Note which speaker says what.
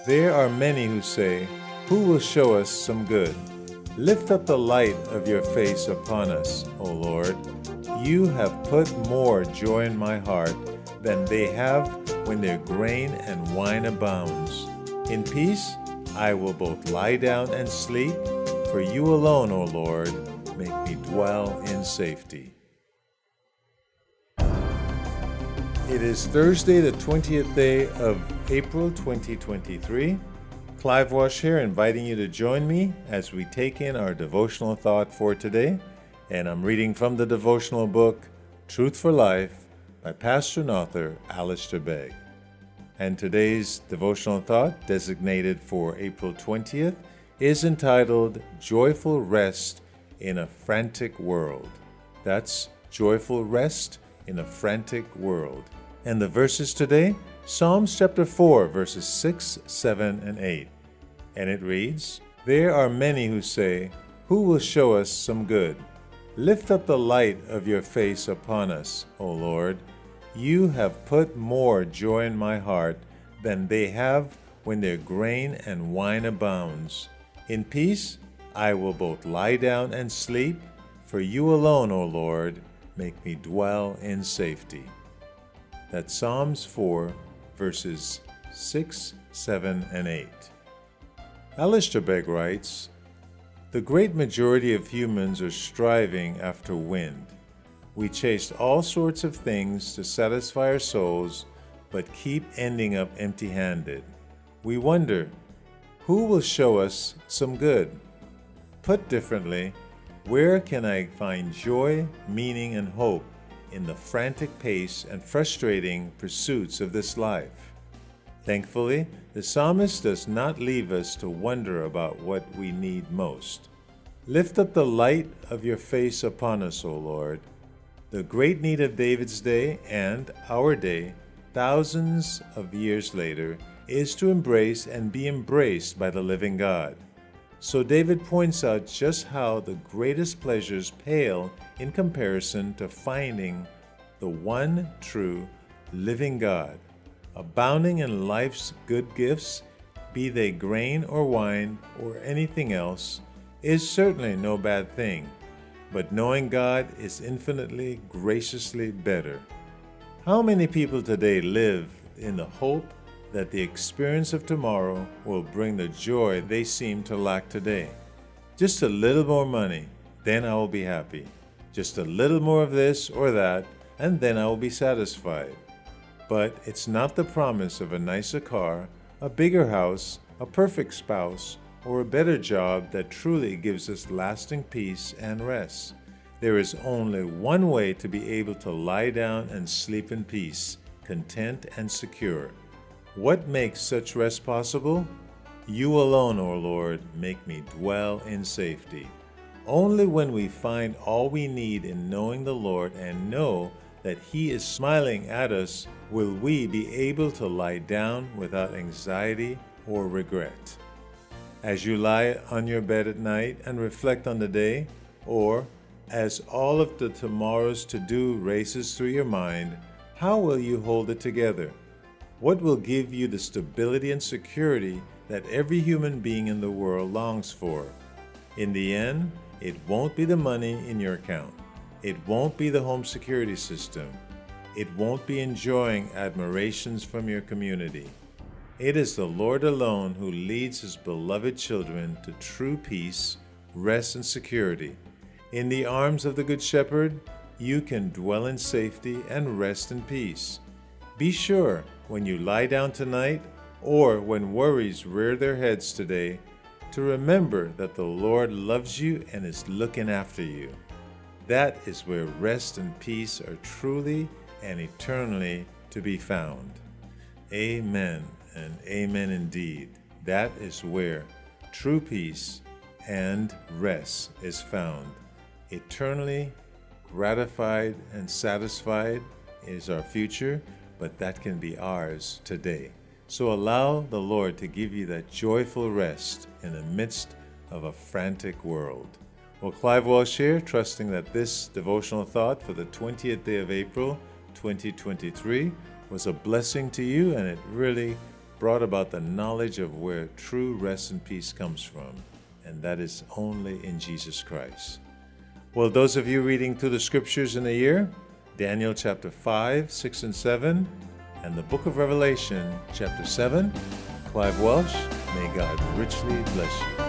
Speaker 1: There are many who say, "Who will show us some good?" Lift up the light of your face upon us, O Lord. You have put more joy in my heart than they have when their grain and wine abounds. In peace I will both lie down and sleep, for you alone, O Lord, make me dwell in safety. It is Thursday, the 20th day of April 2023. Clive Walsh here, inviting you to join me as we take in our devotional thought for today. And I'm reading from the devotional book, Truth for Life, by pastor and author Alistair Begg. And today's devotional thought, designated for April 20th, is entitled Joyful Rest in a Frantic World. That's Joyful Rest in a Frantic World. And the verses today, Psalms chapter 4, verses 6, 7, and 8. And it reads, "There are many who say, 'Who will show us some good?' Lift up the light of your face upon us, O Lord. You have put more joy in my heart than they have when their grain and wine abounds. In peace I will both lie down and sleep, for you alone, O Lord, make me dwell in safety." That's Psalms 4, verses 6, 7, and 8. Alistair Begg writes, "The great majority of humans are striving after wind. We chase all sorts of things to satisfy our souls, but keep ending up empty-handed. We wonder, who will show us some good? Put differently, where can I find joy, meaning, and hope in the frantic pace and frustrating pursuits of this life?" Thankfully, the psalmist does not leave us to wonder about what we need most. Lift up the light of your face upon us, O Lord. The great need of David's day and our day, thousands of years later, is to embrace and be embraced by the living God. So David points out just how the greatest pleasures pale in comparison to finding the one true living God, abounding in life's good gifts, be they grain or wine or anything else, is certainly no bad thing, but knowing God is infinitely, graciously better. How many people today live in the hope that the experience of tomorrow will bring the joy they seem to lack today? Just a little more money, then I will be happy. Just a little more of this or that, and then I will be satisfied. But it's not the promise of a nicer car, a bigger house, a perfect spouse, or a better job that truly gives us lasting peace and rest. There is only one way to be able to lie down and sleep in peace, content and secure. What makes such rest possible? You alone, O Lord, make me dwell in safety. Only when we find all we need in knowing the Lord and know that He is smiling at us will we be able to lie down without anxiety or regret. As you lie on your bed at night and reflect on the day, or as all of the tomorrow's to-do races through your mind, how will you hold it together? What will give you the stability and security that every human being in the world longs for? In the end, it won't be the money in your account. It won't be the home security system. It won't be enjoying admirations from your community. It is the Lord alone who leads His beloved children to true peace, rest, and security. In the arms of the Good Shepherd, you can dwell in safety and rest in peace. Be sure, when you lie down tonight, or when worries rear their heads today, to remember that the Lord loves you and is looking after you. That is where rest and peace are truly and eternally to be found. Amen and amen indeed. That is where true peace and rest is found. Eternally gratified and satisfied is our future, but that can be ours today. So allow the Lord to give you that joyful rest in the midst of a frantic world. Well, Clive Walsh here, trusting that this devotional thought for the 20th day of April 2023 was a blessing to you, and it really brought about the knowledge of where true rest and peace comes from, and that is only in Jesus Christ. Well, those of you reading through the scriptures in a year, Daniel chapter 5, 6, and 7, and the book of Revelation chapter 7, Clive Welsh, may God richly bless you.